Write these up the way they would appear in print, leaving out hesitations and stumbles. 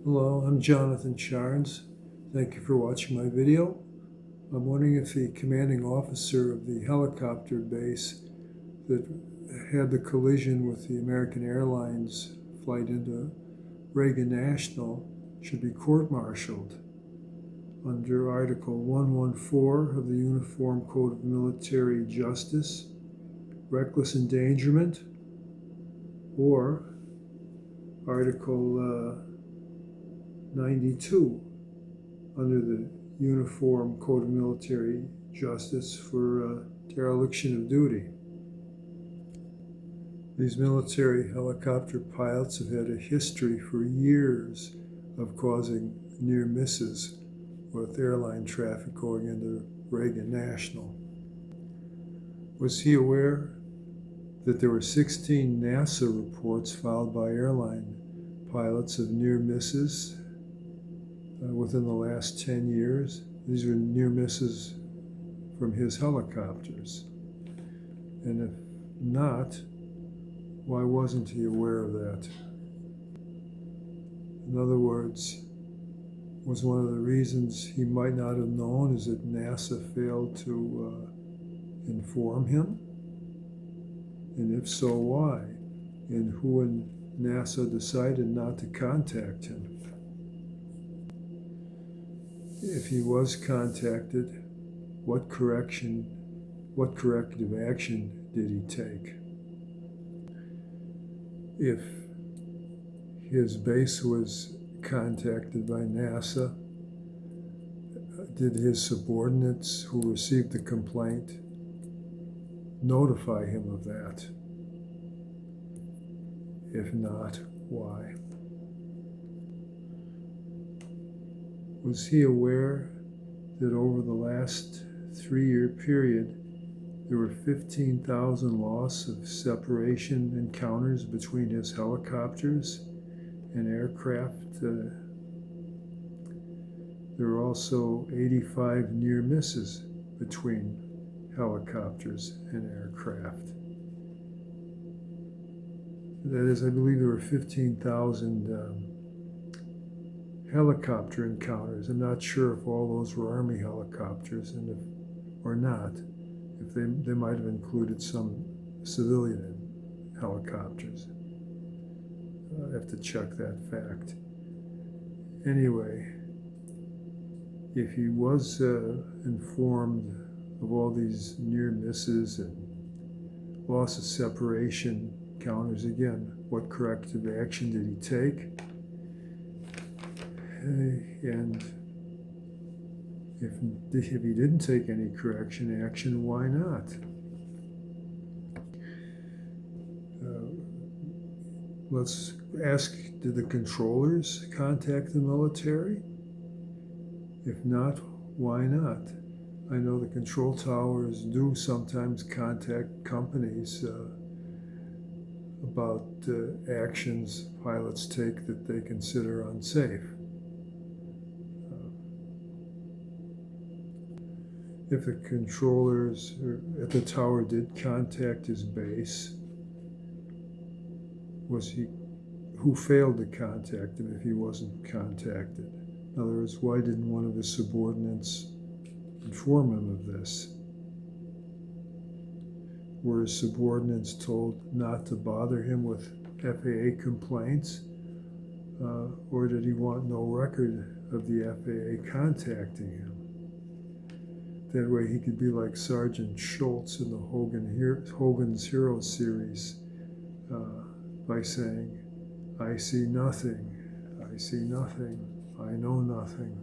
Hello, I'm Jonathan Charnes. Thank you for watching my video. I'm wondering if the commanding officer of the helicopter base that had the collision with the American Airlines flight into Regan National should be court-martialed under Article 114 of the Uniform Code of Military Justice, reckless endangerment, or Article 92 under the Uniform Code of Military Justice for dereliction of duty. These military helicopter pilots have had a history for years of causing near misses with airline traffic going into Regan National. Was he aware that there were 16 NASA reports filed by airline pilots of near misses within the last 10 years? These were near misses from his helicopters. And if not, why wasn't he aware of that? In other words, was one of the reasons he might not have known is that NASA failed to inform him? And if so, why? And who in NASA decided not to contact him? If he was contacted, what corrective action did he take? If his base was contacted by NASA, did his subordinates who received the complaint notify him of that? If not, why? Was he aware that over the last 3-year period, there were 15,000 loss of separation encounters between his helicopters and aircraft? There were also 85 near misses between helicopters and aircraft. That is, I believe there were 15,000 helicopter encounters. I'm not sure if all those were Army helicopters or not. If they might have included some civilian helicopters. I have to check that fact. Anyway, if he was informed of all these near misses and loss of separation encounters, again, what corrective action did he take? And if he didn't take any correction action, why not? Let's ask, did the controllers contact the military? If not, why not? I know the control towers do sometimes contact companies about actions pilots take that they consider unsafe. If the controllers at the tower did contact his base, who failed to contact him if he wasn't contacted? In other words, why didn't one of his subordinates inform him of this? Were his subordinates told not to bother him with FAA complaints? Or did he want no record of the FAA contacting him? That way he could be like Sergeant Schultz in the Hogan's Hero series by saying, I see nothing, I see nothing, I know nothing.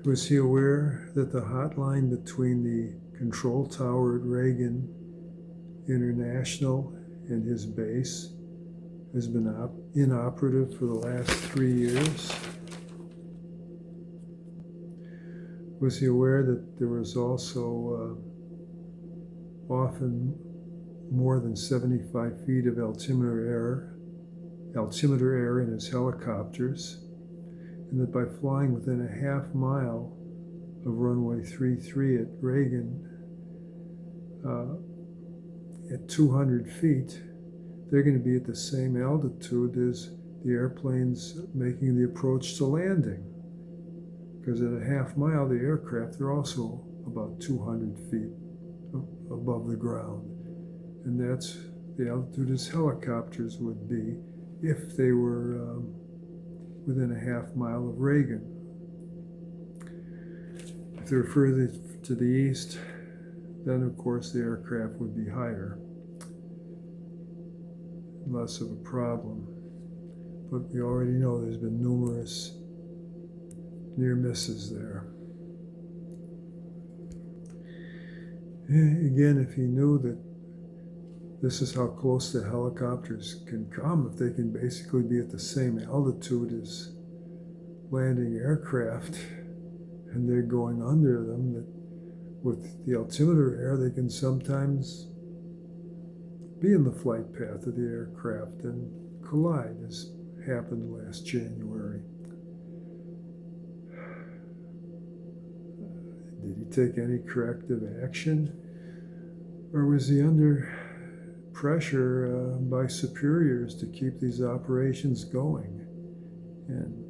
Was he aware that the hotline between the control tower at Regan International and his base has been inoperative for the last 3 years? Was he aware that there was also often more than 75 feet of altimeter error in his helicopters, and that by flying within a half mile of runway 33 at Regan at 200 feet, they're going to be at the same altitude as the airplane's making the approach to landing. Because at a half mile, the aircraft are also about 200 feet above the ground. And that's the altitude as helicopters would be if they were within a half mile of Regan. If they're further to the east, then of course the aircraft would be higher. Less of a problem. But we already know there's been numerous near misses there. Again, if he knew that this is how close the helicopters can come, if they can basically be at the same altitude as landing aircraft and they're going under them, that with the altimeter air they can sometimes be in the flight path of the aircraft and collide, as happened last January. Did he take any corrective action? Or was he under pressure by superiors to keep these operations going? And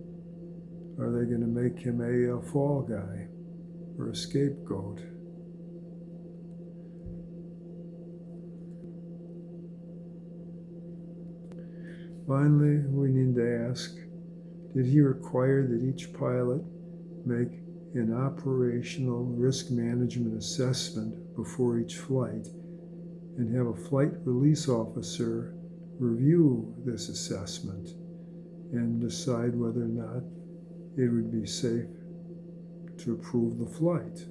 are they going to make him a fall guy or a scapegoat? Finally, we need to ask, did he require that each pilot make an operational risk management assessment before each flight and have a flight release officer review this assessment and decide whether or not it would be safe to approve the flight?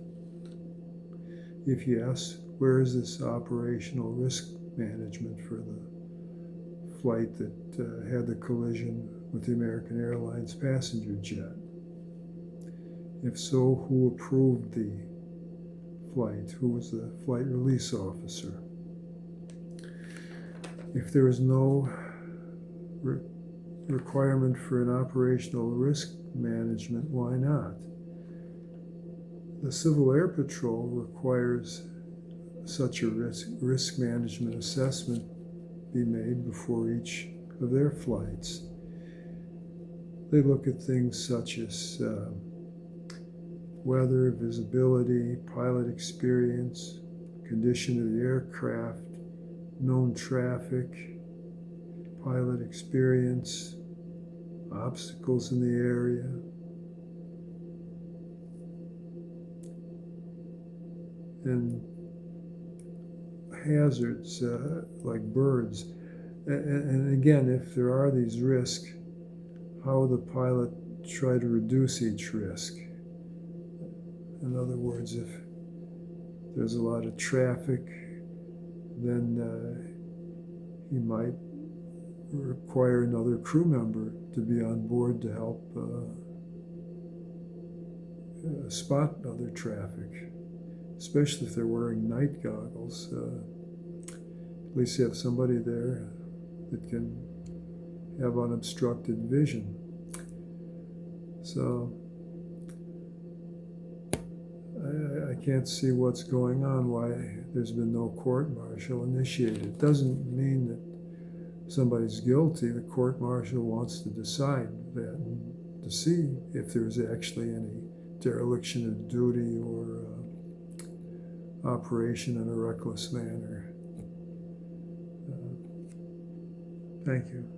If yes, where is this operational risk management for the flight that had the collision with the American Airlines passenger jet? If so, who approved the flight? Who was the flight release officer? If there is no requirement for an operational risk management, why not? The Civil Air Patrol requires such a risk management assessment be made before each of their flights. They look at things such as weather, visibility, pilot experience, condition of the aircraft, known traffic, pilot experience, obstacles in the area. And hazards like birds. And again, if there are these risks, how will the pilot try to reduce each risk? In other words, if there's a lot of traffic, then he might require another crew member to be on board to help spot other traffic, especially if they're wearing night goggles. At least you have somebody there that can have unobstructed vision. So I can't see what's going on, why there's been no court-martial initiated. It doesn't mean that somebody's guilty. The court-martial wants to decide that and to see if there's actually any dereliction of duty or operation in a reckless manner. Thank you.